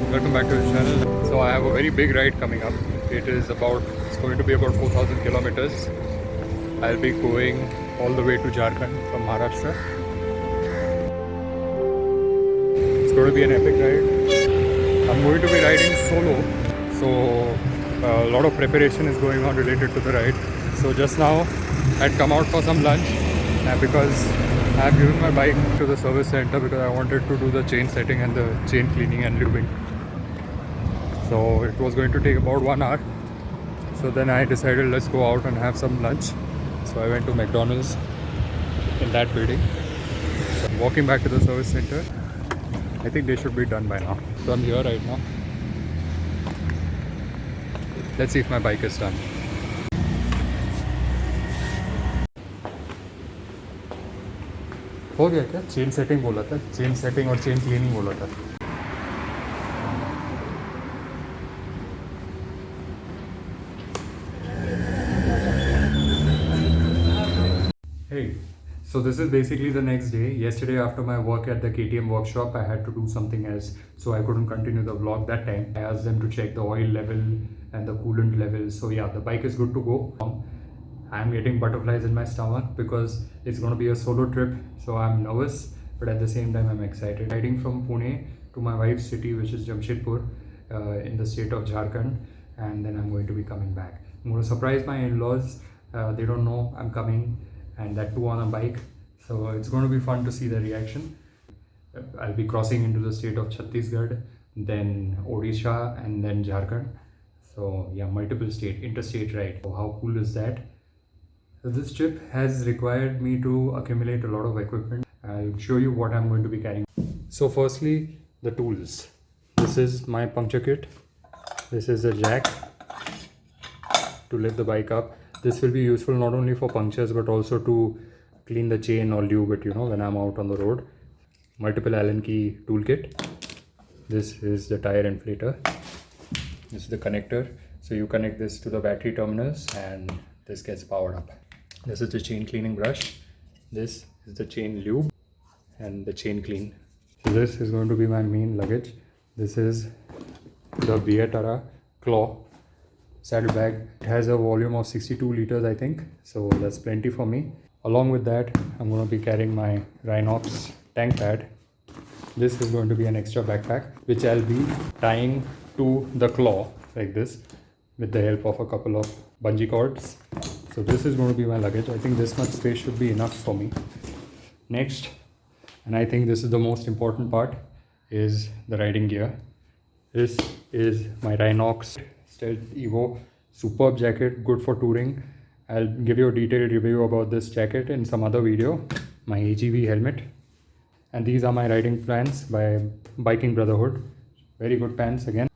Welcome back to the channel. So I have a very big ride coming up. It's going to be about 4,000 kilometers. I'll be going all the way to Jharkhand from Maharashtra. It's going to be an epic ride. I'm going to be riding solo, so a lot of preparation is going on related to the ride. So just now I'd come out for some lunch because I have given my bike to the service center because I wanted to do the chain setting and the chain cleaning and lubing. So it was going to take about 1 hour. So then I decided let's go out and have some lunch. So I went to McDonald's in that building. So I'm walking back to the service center. I think they should be done by now. So I'm here right now. Let's see if my bike is done. हो गया क्या? Chain setting बोला था, chain setting और chain cleaning बोला था. Hey, so this is basically the next day. Yesterday after my work at the KTM workshop, I had to do something else, so I couldn't continue the vlog that time. I asked them to check the oil level and the coolant level. So yeah, the bike is good to go. I'm getting butterflies in my stomach because it's going to be a solo trip, so I'm nervous, but at the same time I'm excited. Riding from Pune to my wife's city, which is Jamshedpur, in the state of Jharkhand, and then I'm going to be coming back. I'm going to surprise my in-laws. They don't know I'm coming, and that too on a bike, so it's going to be fun to see the reaction. I'll be crossing into the state of Chhattisgarh, then Odisha, and then Jharkhand. So yeah, multiple state, interstate ride. So how cool is that? So this trip has required me to accumulate a lot of equipment. I'll show you what I'm going to be carrying. So firstly, the tools. This is my puncture kit. This is the jack to lift the bike up. This will be useful not only for punctures but also to clean the chain or lube it, when I'm out on the road. Multiple Allen key toolkit. This is the tire inflator. This is the connector. So you connect this to the battery terminals and this gets powered up. This is the chain cleaning brush. This is the chain lube and the chain clean. So this is going to be my main luggage. This is the Vietara Claw saddlebag. It has a volume of 62 liters, I think, so that's plenty for me. Along with that, I'm going to be carrying my Rhinox tank pad. This is going to be an extra backpack which I'll be tying to the claw like this with the help of a couple of bungee cords. So this is going to be my luggage. I think this much space should be enough for me. Next, and I think this is the most important part, is the riding gear. This is my Rhinox Stealth Evo superb jacket, good for touring. I'll give you a detailed review about this jacket in some other video. My AGV helmet, and these are my riding pants by Biking Brotherhood. Very good pants again.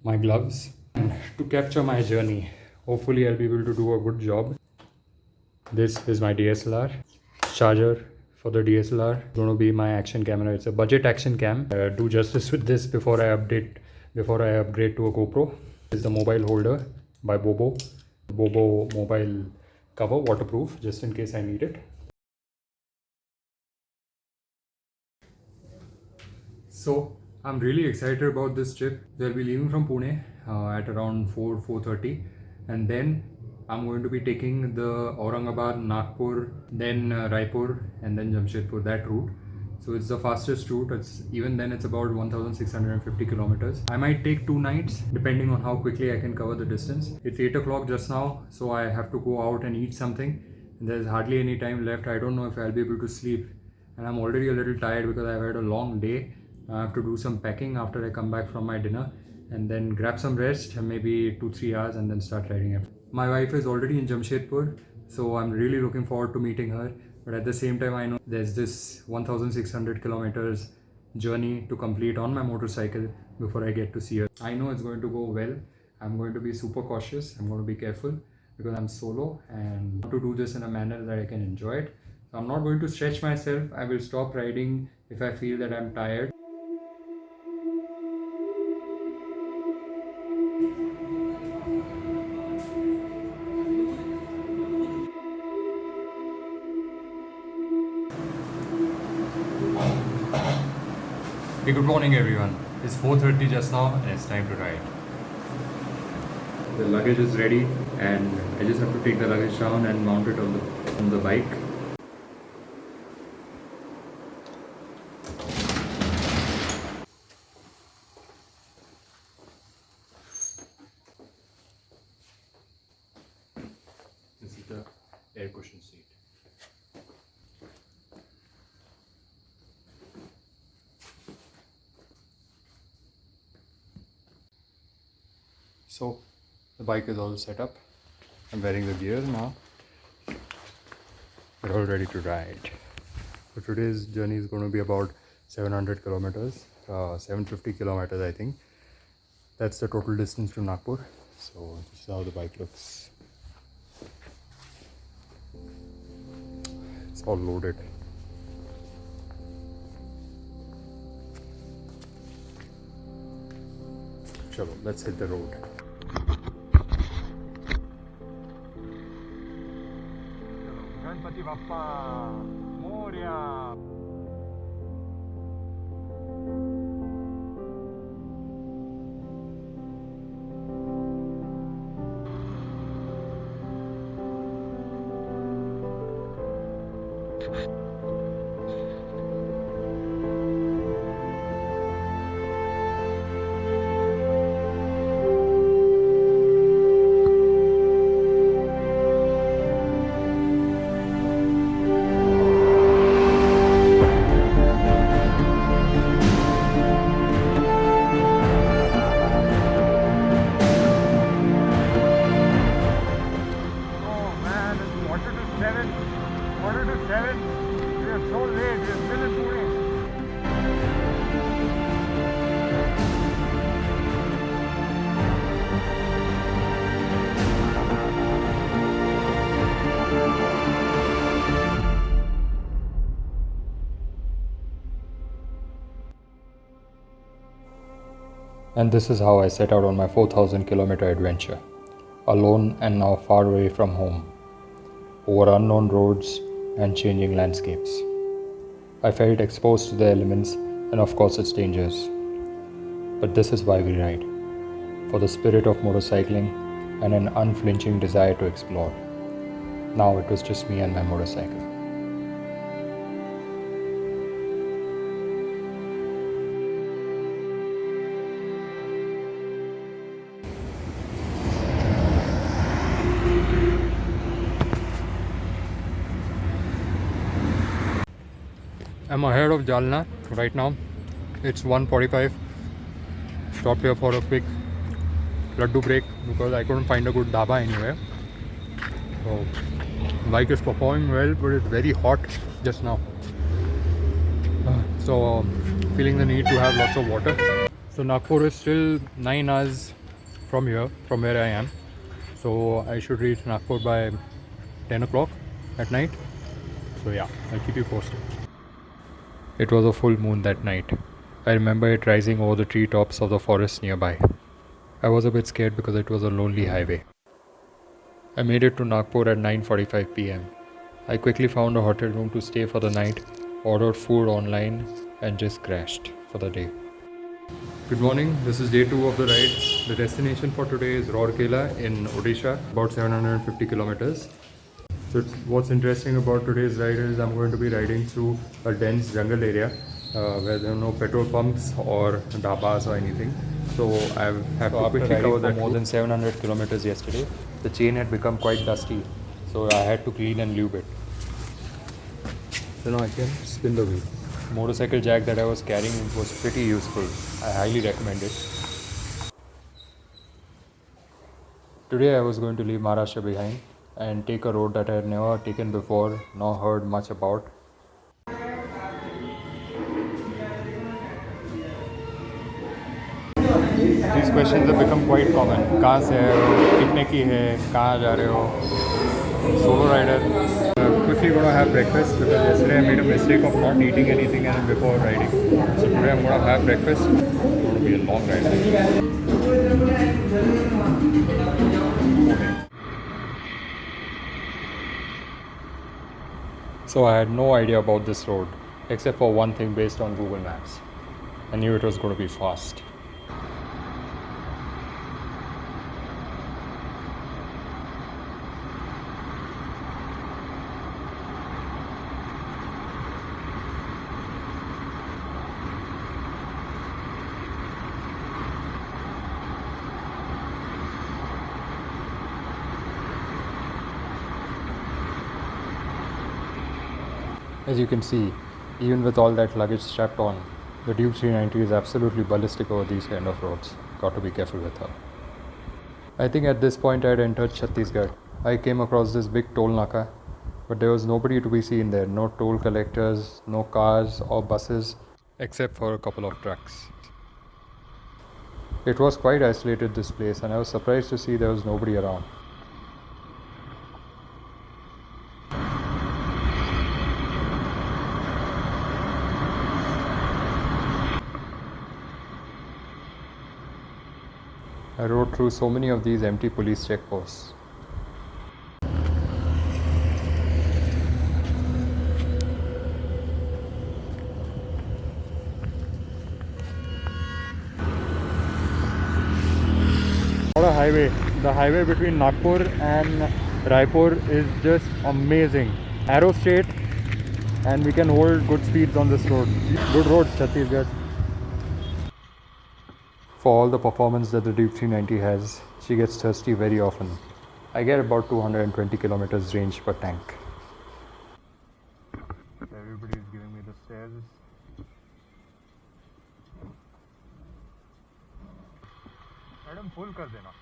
My gloves, and to capture my journey. Hopefully I'll be able to do a good job. This is my DSLR. Charger for the DSLR. It's going to be my action camera. It's a budget action cam. Do justice with this before I upgrade to a GoPro. This is the mobile holder by Bobo. Bobo mobile cover, waterproof, just in case I need it. So I'm really excited about this trip. We'll be leaving from Pune at around 4:30, and then I'm going to be taking the Aurangabad, Nagpur, then Raipur, and then Jamshedpur, that route. So it's the fastest route. Even then it's about 1,650 kilometers. I might take 2 nights depending on how quickly I can cover the distance. It's 8 o'clock just now, so I have to go out and eat something. There's hardly any time left. I don't know if I'll be able to sleep, and I'm already a little tired because I've had a long day. I have to do some packing after I come back from my dinner, and then grab some rest, maybe 2-3 hours, and then start riding up. My wife is already in Jamshedpur, so I'm really looking forward to meeting her. But at the same time, I know there's this 1,600 kilometers journey to complete on my motorcycle before I get to see her. I know it's going to go well. I'm going to be super cautious. I'm going to be careful because I'm solo and want to do this in a manner that I can enjoy it. So I'm not going to stretch myself. I will stop riding if I feel that I'm tired. Hey, good morning everyone. It's 4:30 just now and it's time to ride. The luggage is ready and I just have to take the luggage down and mount it on the bike. This is the air cushion seat. So the bike is all set up. I'm wearing the gears now. We're all ready to ride. So today's journey is going to be about 700 kilometers, 750 kilometers I think. That's the total distance to Nagpur. So this is how the bike looks. It's all loaded. Chalo, let's hit the road. Ganpati Bappa Moria. Quarter to 7. We are so late. We are still in Pune. And this is how I set out on my 4,000 kilometer adventure, alone and now far away from home, over unknown roads and changing landscapes. I felt exposed to the elements and of course its dangers. But this is why we ride, for the spirit of motorcycling and an unflinching desire to explore. Now it was just me and my motorcycle. I'm ahead of Jalna right now. It's 1:45. Stopped here for a quick laddu break because I couldn't find a good dhaba anywhere. So bike is performing well, but it's very hot just now. So feeling the need to have lots of water. So Nagpur is still 9 hours from here, from where I am. So I should reach Nagpur by 10 o'clock at night. So yeah, I'll keep you posted. It was a full moon that night. I remember it rising over the treetops of the forest nearby. I was a bit scared because it was a lonely highway. I made it to Nagpur at 9:45 p.m. I quickly found a hotel room to stay for the night, ordered food online and just crashed for the day. Good morning, this is day 2 of the ride. The destination for today is Rourkela in Odisha, about 750 kilometers. So what's interesting about today's ride is I'm going to be riding through a dense jungle area where there are no petrol pumps or dhabas or anything. So I have to quickly cover that. More than 700 kilometers yesterday, the chain had become quite dusty, so I had to clean and lube it. So now I can spin the wheel. Motorcycle jack that I was carrying was pretty useful. I highly recommend it. Today I was going to leave Maharashtra behind and take a road that I had never taken before, nor heard much about. These questions have become quite common. कहाँ से आए हो? कितने की है? कहाँ जा रहे हो? Solo rider. Quickly gonna have breakfast because yesterday I made a mistake of not eating anything and before riding. So today I'm gonna have breakfast. It's gonna be a long ride. So I had no idea about this road except for one thing based on Google Maps. I knew it was going to be fast. As you can see, even with all that luggage strapped on, the Duke 390 is absolutely ballistic over these kind of roads. Got to be careful with her. I think at this point I had entered Chhattisgarh. I came across this big toll naka, but there was nobody to be seen there. No toll collectors, no cars or buses, except for a couple of trucks. It was quite isolated, this place, and I was surprised to see there was nobody around. I rode through so many of these empty police checkposts. What a highway. The highway between Nagpur and Raipur is just amazing. Arrow straight, and we can hold good speeds on this road. Good roads, Chhattisgarh. For all the performance that the Duke 390 has, she gets thirsty very often. I get about 220 kilometers range per tank. Everybody is giving me the stares. Madam, full kar dena.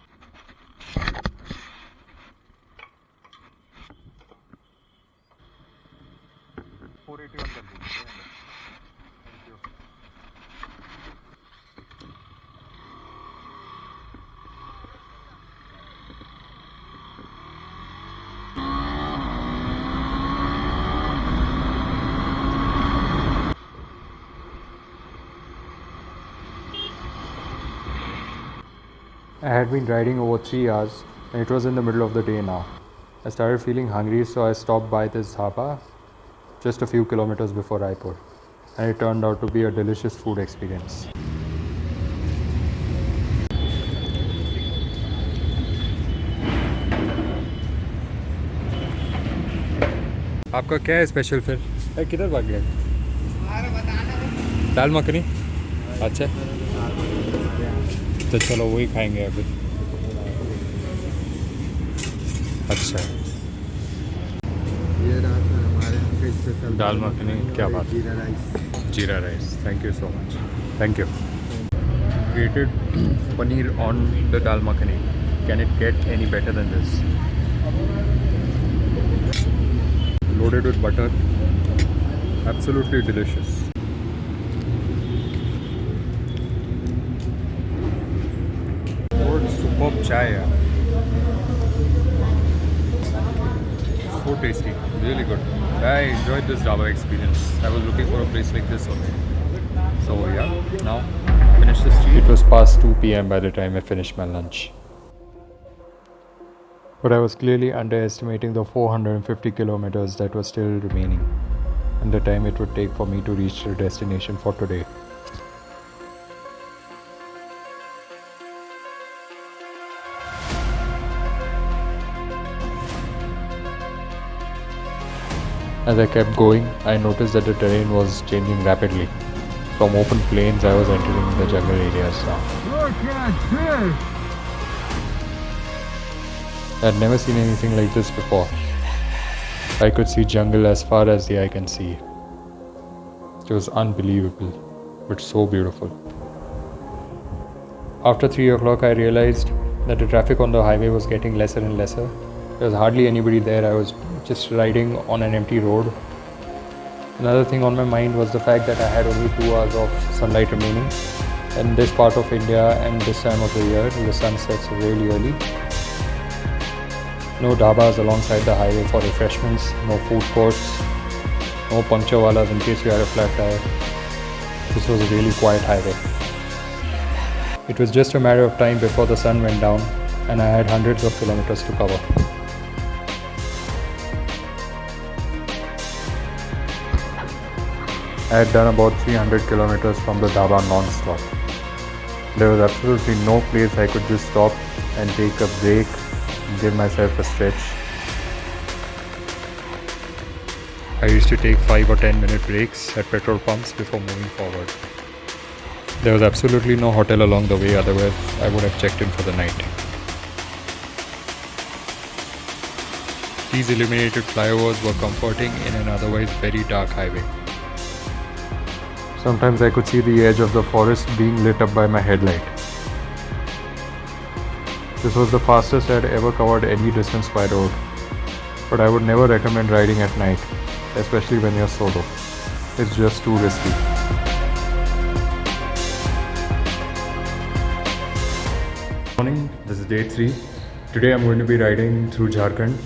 $481 kar dena. Thank you. I had been riding over 3 hours and it was in the middle of the day now. I started feeling hungry, so I stopped by this dhaba just a few kilometers before Raipur, and it turned out to be a delicious food experience. आपका क्या है special फिर? किधर भाग गया? दाल मखनी? अच्छा, तो चलो वही खाएंगे अभी. अच्छा, ये रात में हमारे स्पेशल दाल मखनी. क्या बात? जीरा rice. Jeera rice. Thank you so much. Thank you. Grated paneer on the dal makhani. Can it get any better than this? Loaded with butter. Absolutely delicious. What superb chai. So tasty. Really good. I enjoyed this dhaba experience. I was looking for a place like this only. So yeah, now finish this tea. It was past 2 p.m. by the time I finished my lunch. But I was clearly underestimating the 450 kilometers that were still remaining and the time it would take for me to reach the destination for today. As I kept going, I noticed that the terrain was changing rapidly. From open plains, I was entering the jungle areas now. Look at this! I'd never seen anything like this before. I could see jungle as far as the eye can see. It was unbelievable, but so beautiful. After 3 o'clock, I realized that the traffic on the highway was getting lesser and lesser. There was hardly anybody there. I was just riding on an empty road. Another thing on my mind was the fact that I had only 2 hours of sunlight remaining, In this part of India and this time of the year, the sun sets really early. No dhabas alongside the highway for refreshments, no food courts, no puncture walas in case you had a flat tire. This was a really quiet highway. It was just a matter of time before the sun went down and I had hundreds of kilometers to cover. I had done about 300 kilometers from the dhaba non-stop. There was absolutely no place I could just stop and take a break and give myself a stretch. I used to take 5 or 10 minute breaks at petrol pumps before moving forward. There was absolutely no hotel along the way, otherwise I would have checked in for the night. These illuminated flyovers were comforting in an otherwise very dark highway. Sometimes I could see the edge of the forest being lit up by my headlight. This was the fastest I had ever covered any distance by road, but I would never recommend riding at night, especially when you're solo. It's just too risky. Morning, this is day 3. Today I'm going to be riding through Jharkhand.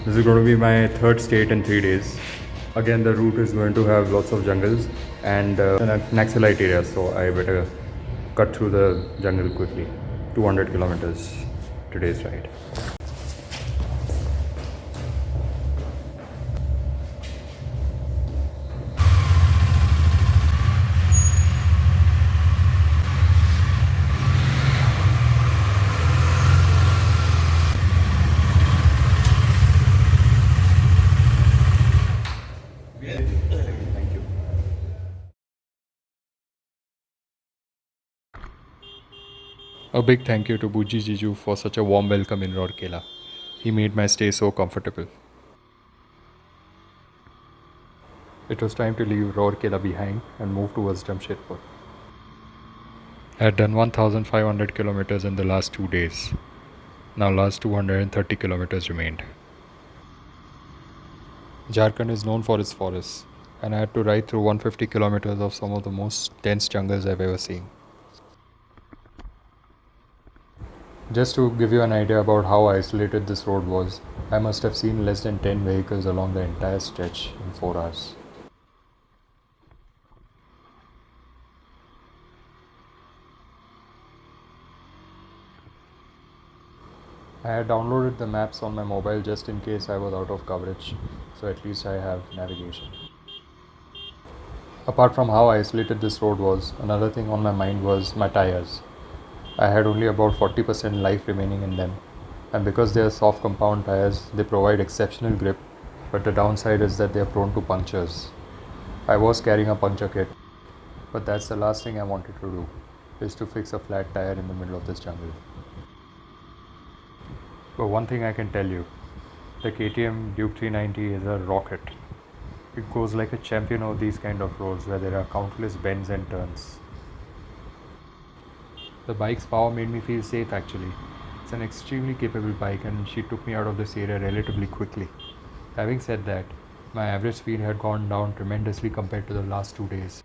This is going to be my third state in 3 days. Again, the route is going to have lots of jungles and an Naxalite area, so I better cut through the jungle quickly. 200 kilometers today's ride. Thank you. A big thank you to Buji Jiju for such a warm welcome in Rourkela. He made my stay so comfortable. It was time to leave Rourkela behind and move towards Jamshedpur. I had done 1500 kilometers in the last 2 days. Now last 230 kilometers remained. Jharkhand is known for its forests, and I had to ride through 150 kilometers of some of the most dense jungles I've ever seen. Just to give you an idea about how isolated this road was, I must have seen less than 10 vehicles along the entire stretch in 4 hours. I had downloaded the maps on my mobile just in case I was out of coverage, so at least I have navigation. Apart from how isolated this road was, another thing on my mind was my tires. I had only about 40% life remaining in them, and because they are soft compound tires, they provide exceptional grip, but the downside is that they are prone to punctures. I was carrying a puncture kit, but that's the last thing I wanted to do, is to fix a flat tire in the middle of this jungle. But one thing I can tell you, the KTM Duke 390 is a rocket. It goes like a champion over these kind of roads where there are countless bends and turns. The bike's power made me feel safe actually. It's an extremely capable bike and she took me out of this area relatively quickly. Having said that, my average speed had gone down tremendously compared to the last 2 days,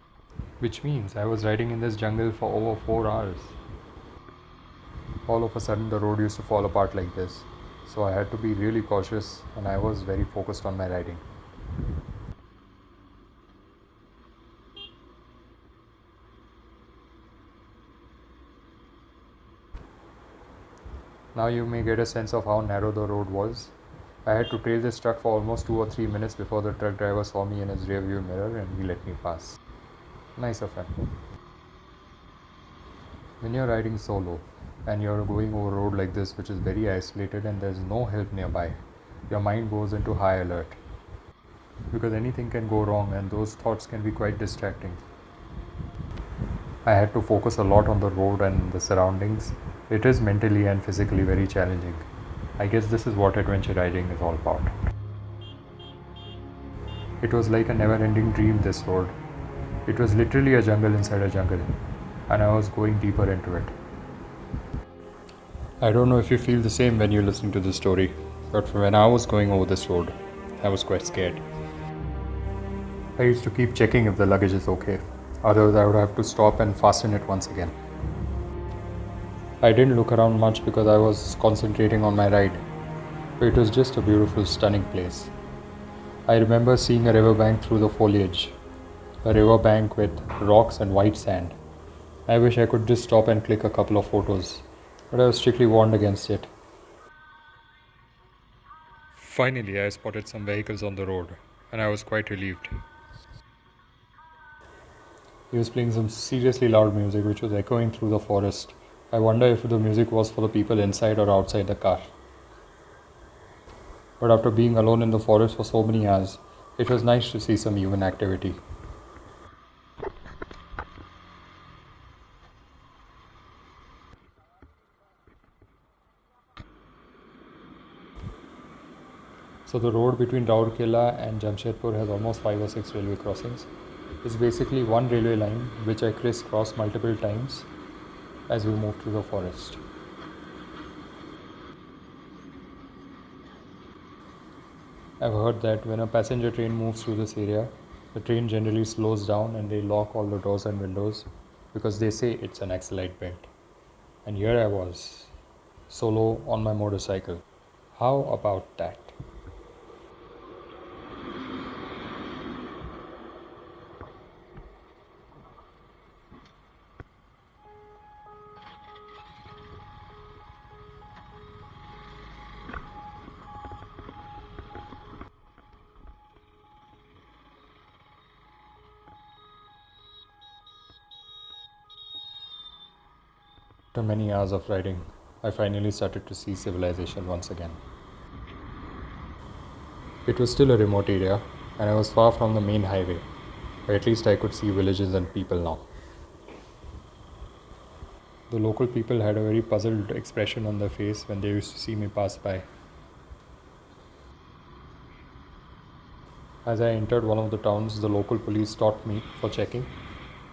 which means I was riding in this jungle for over 4 hours. All of a sudden the road used to fall apart like this, so I had to be really cautious and I was very focused on my riding. Now you may get a sense of how narrow the road was. I had to trail this truck for almost 2 or 3 minutes before the truck driver saw me in his rear view mirror and he let me pass. Nice of him. When you're riding solo and you're going over a road like this which is very isolated and there's no help nearby, your mind goes into high alert. Because anything can go wrong and those thoughts can be quite distracting. I had to focus a lot on the road and the surroundings. It is mentally and physically very challenging. I guess this is what adventure riding is all about. It was like a never-ending dream, this road. It was literally a jungle inside a jungle, and I was going deeper into it. I don't know if you feel the same when you listen to this story, but when I was going over this road, I was quite scared. I used to keep checking if the luggage is okay. Otherwise, I would have to stop and fasten it once again. I didn't look around much because I was concentrating on my ride. But it was just a beautiful, stunning place. I remember seeing a riverbank through the foliage, a riverbank with rocks and white sand. I wish I could just stop and click a couple of photos, but I was strictly warned against it. Finally, I spotted some vehicles on the road, and I was quite relieved. He was playing some seriously loud music which was echoing through the forest. I wonder if the music was for the people inside or outside the car. But after being alone in the forest for so many hours, it was nice to see some human activity. So the road between Rourkela and Jamshedpur has almost 5 or 6 railway crossings. It's basically one railway line which I crisscross multiple times as we move through the forest. I've heard that when a passenger train moves through this area, the train generally slows down and they lock all the doors and windows because they say it's an Axleite belt. And here I was, solo on my motorcycle. How about that? After many hours of riding, I finally started to see civilization once again. It was still a remote area, and I was far from the main highway, but at least I could see villages and people now. The local people had a very puzzled expression on their face when they used to see me pass by. As I entered one of the towns, the local police stopped me for checking.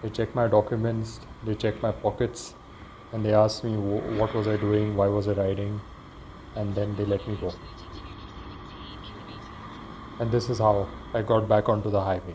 They checked my documents, they checked my pockets, and they asked me what was I doing, why was I riding, and then they let me go. And this is how I got back onto the highway.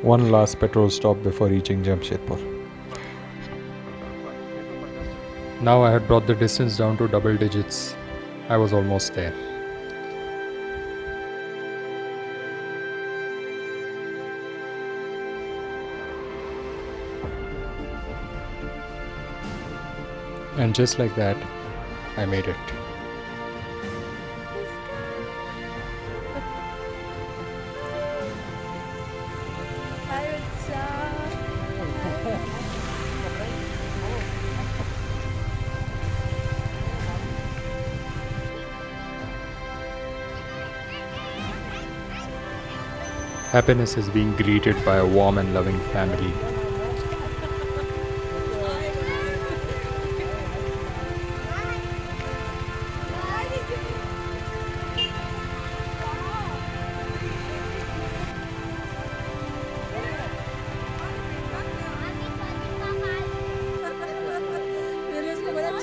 One last petrol stop before reaching Jamshedpur. Now I had brought the distance down to double digits. I was almost there. And just like that, I made it. Happiness is being greeted by a warm and loving family.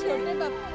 छोटे बाप